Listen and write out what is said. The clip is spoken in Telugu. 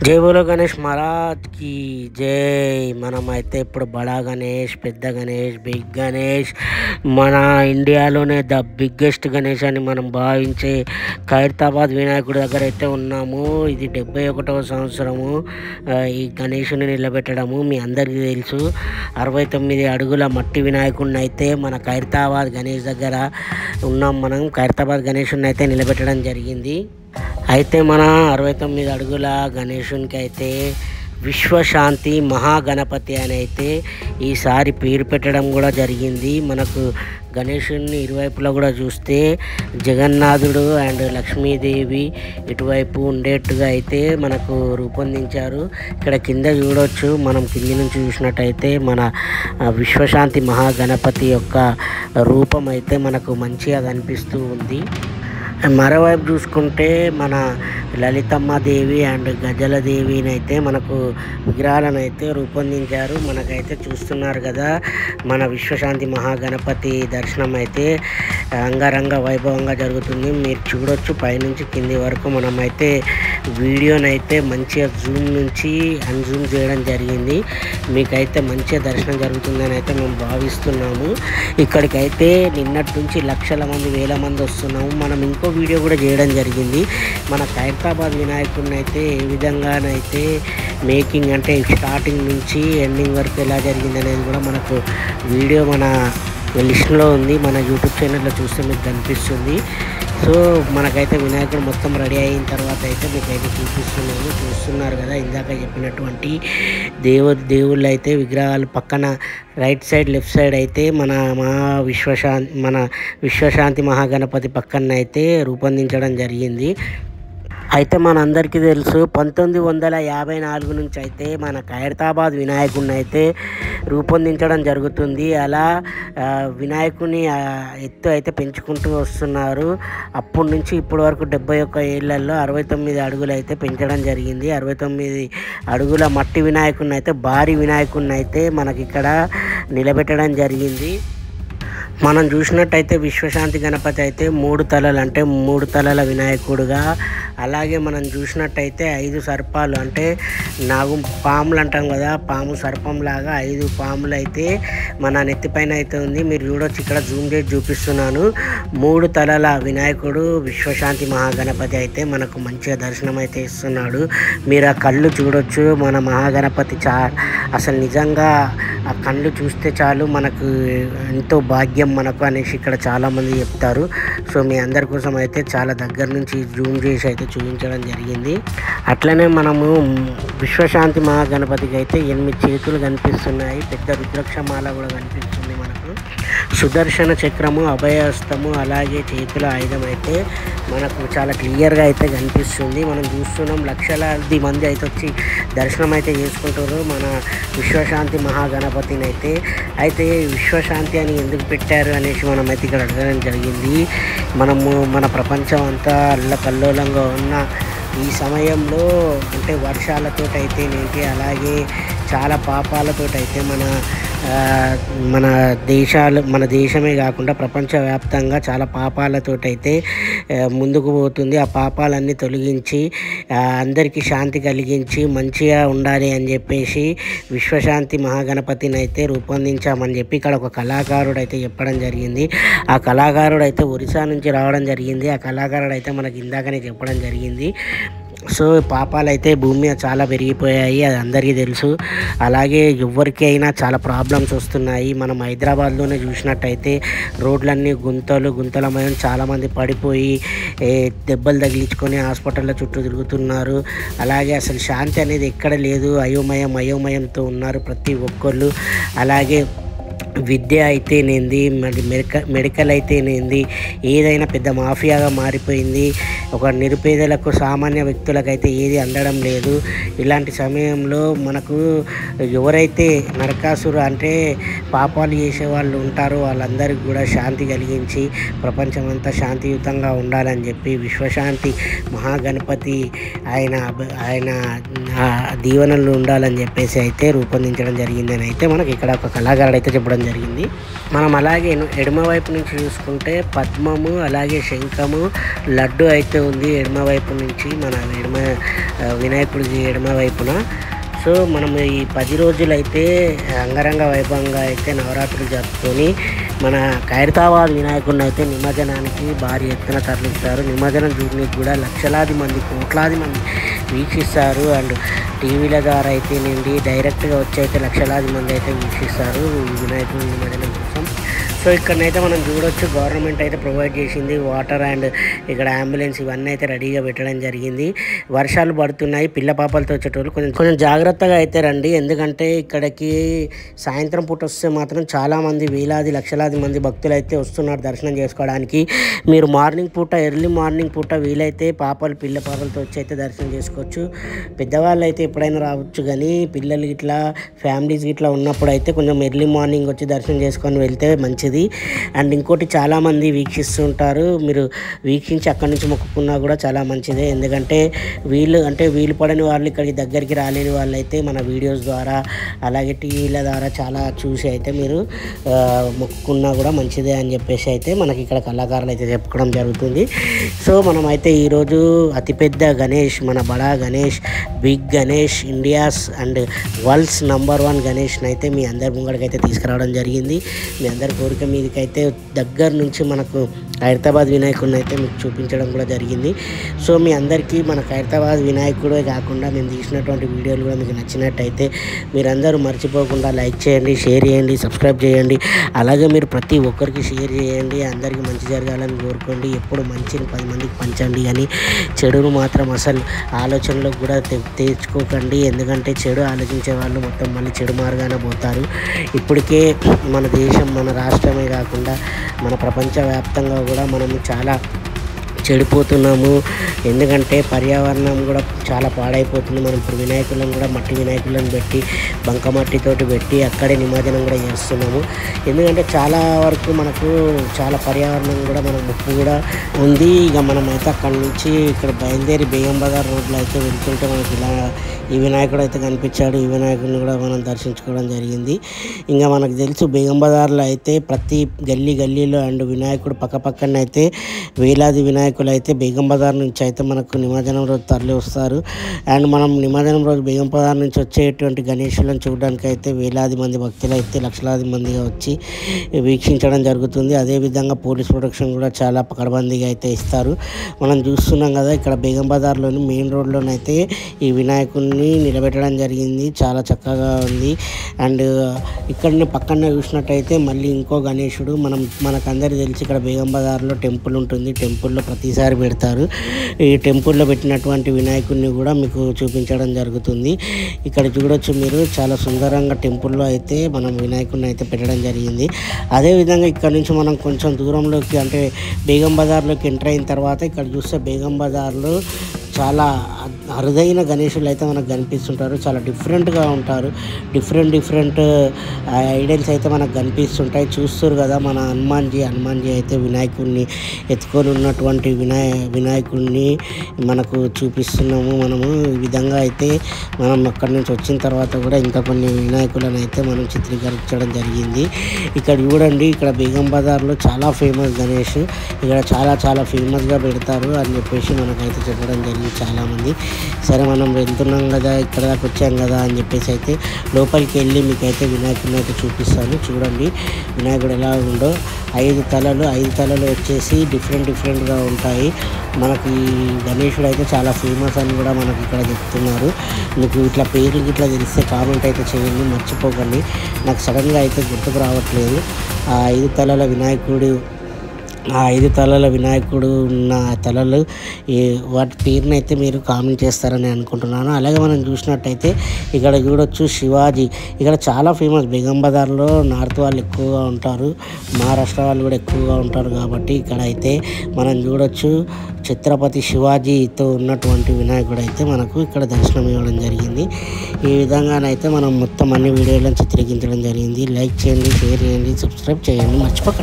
జై బోలో గణేష్ మహారాజ్కి జై. మనమైతే ఇప్పుడు బడా గణేష్, పెద్ద గణేష్, బిగ్ గణేష్, మన ఇండియాలోనే ద బిగ్గెస్ట్ గణేష్ అని మనం భావించే ఖైరతాబాద్ వినాయకుడి దగ్గర అయితే ఉన్నాము. ఇది 71వ సంవత్సరము ఈ గణేషుని నిలబెట్టడము. మీ అందరికీ తెలుసు, 69 అడుగుల మట్టి వినాయకుడిని అయితే మన ఖైరతాబాద్ గణేష్ దగ్గర ఉన్నాం. మనం ఖైరతాబాద్ గణేషుని అయితే నిలబెట్టడం జరిగింది. అయితే మన 69 అడుగుల గణేషునికి అయితే విశ్వశాంతి మహాగణపతి అని అయితే ఈసారి పేరు పెట్టడం కూడా జరిగింది. మనకు గణేషుని ఇరువైపులా కూడా చూస్తే జగన్నాథుడు అండ్ లక్ష్మీదేవి ఇటువైపు ఉండేట్టుగా అయితే మనకు రూపొందించారు. ఇక్కడ కింద చూడవచ్చు, మనం కింది నుంచి చూసినట్టయితే మన విశ్వశాంతి మహాగణపతి యొక్క రూపం అయితే మనకు మంచిగా కనిపిస్తూ ఉంది. మరోవైపు చూసుకుంటే మన లలితమ్మ దేవి అండ్ గజల దేవిని అయితే మనకు విగ్రహాలను అయితే రూపొందించారు. మనకైతే చూస్తున్నారు కదా, మన విశ్వశాంతి మహాగణపతి దర్శనం అయితే అంగరంగ వైభవంగా జరుగుతుంది. మీరు చూడొచ్చు, పైనుంచి కింది వరకు మనమైతే వీడియోనైతే మంచిగా జూమ్ నుంచి అన్జూమ్ చేయడం జరిగింది. మీకైతే మంచిగా దర్శనం జరుగుతుందని అయితే మేము భావిస్తున్నాము. ఇక్కడికైతే నిన్నటి నుంచి లక్షల మంది, వేల మంది వస్తున్నాము. మనం ఇంకో వీడియో కూడా చేయడం జరిగింది. మన ఖైరతాబాద్ వినాయకుడిని అయితే ఏ విధంగానైతే మేకింగ్ అంటే స్టార్టింగ్ నుంచి ఎండింగ్ వరకు ఎలా జరిగింది అనేది కూడా మనకు వీడియో మన లిస్ట్లో ఉంది. మన యూట్యూబ్ ఛానల్లో చూస్తే మీకు కనిపిస్తుంది. సో మనకైతే వినాయకుడు మొత్తం రెడీ అయిన తర్వాత అయితే మీకైతే చూస్తున్నారు కదా, ఇందాక చెప్పినటువంటి దేవుళ్ళు అయితే విగ్రహాలు పక్కన రైట్ సైడ్, లెఫ్ట్ సైడ్ అయితే మన విశ్వశాంతి మహాగణపతి పక్కన అయితే రూపొందించడం జరిగింది. అయితే మనందరికీ తెలుసు, 1954 నుంచి అయితే మన ఖైరతాబాద్ వినాయకుడిని అయితే రూపొందించడం జరుగుతుంది. అలా వినాయకుని ఎత్తు అయితే పెంచుకుంటూ వస్తున్నారు. అప్పటి నుంచి ఇప్పటి వరకు 71 ఏళ్లలో 69 అడుగులు అయితే పెంచడం జరిగింది. 69 అడుగుల మట్టి వినాయకుడిని అయితే, భారీ వినాయకుడిని అయితే మనకి ఇక్కడ నిలబెట్టడం జరిగింది. మనం చూసినట్టయితే విశ్వశాంతి గణపతి అయితే 3 తలలు, అంటే 3 తలల వినాయకుడుగా, అలాగే మనం చూసినట్టయితే 5 సర్పాలు, అంటే పాములు అంటాం కదా, పాము సర్పంలాగా 5 పాములు అయితే మన నెత్తిపైన అయితే ఉంది. మీరు చూడొచ్చు, ఇక్కడ జూమ్ చేసి చూపిస్తున్నాను. 3 తలల వినాయకుడు విశ్వశాంతి మహాగణపతి అయితే మనకు మంచిగా దర్శనం అయితే ఇస్తున్నాడు. మీరు ఆ కళ్ళు చూడొచ్చు, మన మహాగణపతి అసలు నిజంగా ఆ కళ్ళు చూస్తే చాలు మనకు ఎంతో భాగ్యం మనకు అనేసి ఇక్కడ చాలామంది చెప్తారు. సో మీ అందరి కోసం అయితే చాలా దగ్గర నుంచి జూమ్ చేసి అయితే చూపించడం జరిగింది. అట్లనే మనము విశ్వశాంతి మహాగణపతికి అయితే 8 చేతులు కనిపిస్తున్నాయి. పెద్ద రుద్రాక్షమాల కూడా కనిపిస్తుంది మనకు. సుదర్శన చక్రము, అభయహస్తము, అలాగే చేతుల ఆయుధం అయితే మనకు చాలా క్లియర్గా అయితే కనిపిస్తుంది. మనం చూస్తున్నాం, లక్షలాది మంది అయితే వచ్చి దర్శనం అయితే చేసుకుంటారు మన విశ్వశాంతి మహాగణపతిని అయితే విశ్వశాంతి అని ఎందుకు పెట్టారు అనేసి మనం అయితే ఇక్కడ అడగడం జరిగింది. మన ప్రపంచం అంతా అల్లకల్లోలంగా ఉన్న ఈ సమయంలో, అంటే వర్షాలతో అయితేనేంటి, అలాగే చాలా పాపాలతోటైతే మన దేశమే కాకుండా ప్రపంచవ్యాప్తంగా చాలా పాపాలతోటైతే ముందుకు పోతుంది. ఆ పాపాలన్నీ తొలగించి అందరికీ శాంతి కలిగించి మంచిగా ఉండాలి అని చెప్పేసి విశ్వశాంతి మహాగణపతిని అయితే రూపొందించామని చెప్పి ఇక్కడ ఒక కళాకారుడు అయితే చెప్పడం జరిగింది. ఆ కళాకారుడు అయితే ఒరిస్సా నుంచి రావడం జరిగింది. ఆ కళాకారుడు అయితే మనకి ఇందాకనే చెప్పడం జరిగింది. సో పాపాలు అయితే భూమి మీద చాలా పెరిగిపోయాయి, అది అందరికీ తెలుసు. అలాగే ఎవరికైనా చాలా ప్రాబ్లమ్స్ వస్తున్నాయి. మనం హైదరాబాద్లోనే చూసినట్టయితే రోడ్లన్నీ గుంతలమయం, చాలామంది పడిపోయి దెబ్బలు తగిలించుకొని హాస్పిటల్లో చుట్టూ తిరుగుతున్నారు. అలాగే అసలు శాంతి అనేది ఎక్కడ లేదు, అయోమయంతో ఉన్నారు ప్రతి ఒక్కళ్ళు. అలాగే విద్య అయితేనేంది, మెడికల్ అయితేనేంది, ఏదైనా పెద్ద మాఫియాగా మారిపోయింది. ఒక నిరుపేదలకు, సామాన్య వ్యక్తులకైతే ఏది అందడం లేదు. ఇలాంటి సమయంలో మనకు ఎవరైతే నరకాసురు అంటే పాపాలు చేసే వాళ్ళు ఉంటారో వాళ్ళందరికీ కూడా శాంతి కలిగించి ప్రపంచమంతా శాంతియుతంగా ఉండాలని చెప్పి విశ్వశాంతి మహాగణపతి ఆయన దీవెనలు ఉండాలని చెప్పేసి అయితే రూపొందించడం జరిగిందని అయితే మనకి ఇక్కడ ఒక కళాకారుడు అయితే చెప్పడం జరిగింది. మనం అలాగే ఎడమ వైపు నుంచి చూసుకుంటే పద్మము, అలాగే శంఖము, లడ్డు అయితే ఉంది ఎడమ వైపు నుంచి, మన ఎడమ వినాయకుడికి ఎడమ వైపున. సో మనం ఈ 10 రోజులైతే అంగరంగ వైభవంగా అయితే నవరాత్రులు జరుపుకొని మన ఖైరతాబాద్ వినాయకుడిని అయితే నిమజ్జనానికి భారీ ఎత్తున తరలిస్తారు. నిమజ్జనం చూడడానికి కూడా లక్షలాది మంది, కోట్లాది మంది వీక్షిస్తారు. అండ్ టీవీల ద్వారా అయితే నుండి డైరెక్ట్గా వచ్చి అయితే లక్షలాది మంది అయితే వీక్షిస్తారు ఈ వినాయకుడి నిమజ్జనం కోసం. సో ఇక్కడనైతే మనం చూడొచ్చు, గవర్నమెంట్ అయితే ప్రొవైడ్ చేసింది వాటర్ అండ్ ఇక్కడ అంబులెన్స్ ఇవన్నీ అయితే రెడీగా పెట్టడం జరిగింది. వర్షాలు పడుతున్నాయి, పిల్ల పాపలతో వచ్చేటోళ్ళు కొంచెం జాగ్రత్తగా అయితే రండి. ఎందుకంటే ఇక్కడికి సాయంత్రం పూట వస్తే మాత్రం చాలామంది, వేలాది లక్షలాది మంది భక్తులు అయితే వస్తున్నారు దర్శనం చేసుకోవడానికి. మీరు మార్నింగ్ పూట, ఎర్లీ మార్నింగ్ పూట వీలైతే పిల్ల పాపలతో వచ్చి అయితే దర్శనం చేసుకోవచ్చు. పెద్దవాళ్ళు అయితే ఎప్పుడైనా రావచ్చు, కానీ పిల్లలు ఇట్లా ఫ్యామిలీస్ ఇట్లా ఉన్నప్పుడు అయితే కొంచెం ఎర్లీ మార్నింగ్ వచ్చి దర్శనం చేసుకొని వెళ్తే మంచిది. అండ్ ఇంకోటి, చాలామంది వీక్షిస్తుంటారు, మీరు వీక్షించి అక్కడి నుంచి మొక్కుకున్నా కూడా చాలా మంచిదే. ఎందుకంటే వీలు పడని వాళ్ళు, ఇక్కడికి దగ్గరికి రాలేని వాళ్ళు అయితే మన వీడియోస్ ద్వారా అలాగే టీవీల ద్వారా చాలా చూసి అయితే మీరు మొక్కుకున్నా కూడా మంచిదే అని చెప్పేసి అయితే మనకి ఇక్కడ కళాకారులు అయితే చెప్పుకోవడం జరుగుతుంది. సో మనమైతే ఈరోజు అతిపెద్ద గణేష్, మన Bada Ganesh, big Ganesh, India's and worlds number 1 గణేష్ని అయితే మీ అందరి ముంగడికి అయితే తీసుకురావడం జరిగింది. మీ అందరి కోరిక మీదకైతే దగ్గర నుంచి మనకు ఖైరతాబాద్ వినాయకుడిని అయితే మీకు చూపించడం కూడా జరిగింది. సో మీ అందరికీ మన ఖైరతాబాద్ వినాయకుడే కాకుండా మేము తీసినటువంటి వీడియోలు కూడా మీకు నచ్చినట్టయితే మీరందరూ మర్చిపోకుండా లైక్ చేయండి, షేర్ చేయండి, సబ్స్క్రైబ్ చేయండి. అలాగే మీరు ప్రతి ఒక్కరికి షేర్ చేయండి. అందరికీ మంచి జరగాలని కోరుకోండి. ఎప్పుడు మంచిని 10 మందికి పంచండి, కానీ చెడును మాత్రం అసలు ఆలోచనలో కూడా తెచ్చుకోకండి. ఎందుకంటే చెడు ఆలోచించే వాళ్ళు మొత్తం మళ్ళీ చెడు మార్గాన పోతారు. ఇప్పటికే మన దేశం, మన రాష్ట్రమే కాకుండా మన ప్రపంచవ్యాప్తంగా కూడా మనము చాలా చెడిపోతున్నాము. ఎందుకంటే పర్యావరణం కూడా చాలా పాడైపోతుంది. మనం ఇప్పుడు వినాయకులను కూడా మట్టి వినాయకులను పెట్టి, బంకమట్టితోటి పెట్టి అక్కడే నిమజ్జనం కూడా చేస్తున్నాము. ఎందుకంటే చాలా వరకు మనకు చాలా పర్యావరణం కూడా మన ముప్పు కూడా ఉంది. ఇక మనం అయితే అక్కడి నుంచి ఇక్కడ బయలుదేరి బేగం బజార్ రోడ్లో అయితే వెళ్తుంటే మనకి ఇలా ఈ వినాయకుడు అయితే కనిపించాడు. ఈ వినాయకుడిని కూడా మనం దర్శించుకోవడం జరిగింది. ఇంకా మనకు తెలుసు బేగం బజార్లో అయితే ప్రతి గల్లీలో అండ్ వినాయకుడు పక్కన అయితే వేలాది వినాయకుడు అయితే బేగం బజార్ నుంచి అయితే మనకు నిమజ్జనం రోజు తరలి వస్తారు. అండ్ మనం నిమజ్జనం రోజు బేగం బజార్ నుంచి వచ్చేటువంటి గణేశులను చూడడానికి అయితే వేలాది మంది భక్తులు అయితే లక్షలాది మందిగా వచ్చి వీక్షించడం జరుగుతుంది. అదేవిధంగా పోలీస్ ప్రొటెక్షన్ కూడా చాలా పకడ్బందీగా అయితే ఇస్తారు. మనం చూస్తున్నాం కదా, ఇక్కడ బేగం బజార్లోని మెయిన్ రోడ్లోనైతే ఈ వినాయకుడిని నిలబెట్టడం జరిగింది. చాలా చక్కగా ఉంది. అండ్ ఇక్కడనే పక్కనే చూసినట్టయితే మళ్ళీ ఇంకో గణేశుడు, మనకందరికీ తెలిసి ఇక్కడ బేగం బజార్లో టెంపుల్ ఉంటుంది. టెంపుల్లో ప్రతిసారి పెడతారు. ఈ టెంపుల్లో పెట్టినటువంటి వినాయకుడిని కూడా మీకు చూపించడం జరుగుతుంది. ఇక్కడ చూడొచ్చు మీరు, చాలా సుందరంగా టెంపుల్లో అయితే మనం వినాయకుడిని అయితే పెట్టడం జరిగింది. అదేవిధంగా ఇక్కడ నుంచి మనం కొంచెం దూరంలోకి, అంటే బేగం బజార్లోకి ఎంటర్ అయిన తర్వాత ఇక్కడ చూస్తే బేగం బజార్లో చాలా అరుదైన గణేశులు అయితే మనకు కనిపిస్తుంటారు. చాలా డిఫరెంట్గా ఉంటారు. డిఫరెంట్ ఐడల్స్ అయితే మనకు కనిపిస్తుంటాయి. చూస్తారు కదా, మన హనుమాన్జీ అయితే వినాయకుడిని ఎత్తుకొని ఉన్నటువంటి వినాయకుడిని మనకు చూపిస్తున్నాము. మనము ఈ విధంగా అయితే మనం అక్కడి నుంచి వచ్చిన తర్వాత కూడా ఇంకా కొన్ని వినాయకులను అయితే మనం చిత్రీకరించడం జరిగింది. ఇక్కడ చూడండి, ఇక్కడ బేగం బజార్లో చాలా ఫేమస్ గణేష్, ఇక్కడ చాలా ఫేమస్గా పెడతారు అని చెప్పేసి మనకైతే చెప్పడం జరిగింది చాలామంది. సరే మనం వెళ్తున్నాం కదా, ఇక్కడ దాకా వచ్చాం కదా అని చెప్పేసి అయితే లోపలికి వెళ్ళి మీకైతే వినాయకుడిని అయితే చూపిస్తాను. చూడండి వినాయకుడు ఎలా ఉందో. 5 తలలు వచ్చేసి డిఫరెంట్గా ఉంటాయి. మనకి గణేశుడు అయితే చాలా ఫేమస్ అని కూడా మనకి ఇక్కడ చెప్తున్నారు. మీకు ఇట్లా పేర్లు ఇట్లా తెలిస్తే కామెంట్ అయితే చేయండి, మర్చిపోకండి. నాకు సడన్గా అయితే గుర్తుకు రావట్లేదు. ఆ 5 తలల వినాయకుడు ఉన్న తలలు వాటి పేరుని అయితే మీరు కామెంట్ చేస్తారని అనుకుంటున్నాను. అలాగే మనం చూసినట్టయితే ఇక్కడ చూడొచ్చు శివాజీ. ఇక్కడ చాలా ఫేమస్. బేగం బజార్లో నార్త్ వాళ్ళు ఎక్కువగా ఉంటారు, మహారాష్ట్ర వాళ్ళు కూడా ఎక్కువగా ఉంటారు. కాబట్టి ఇక్కడ అయితే మనం చూడొచ్చు ఛత్రపతి శివాజీతో ఉన్నటువంటి వినాయకుడు అయితే మనకు ఇక్కడ దర్శనం ఇవ్వడం జరిగింది. ఈ విధంగానైతే మనం మొత్తం అన్ని వీడియోలను చిత్రీకరించడం జరిగింది. లైక్ చేయండి, షేర్ చేయండి, సబ్స్క్రైబ్ చేయండి, మర్చిపోకండి.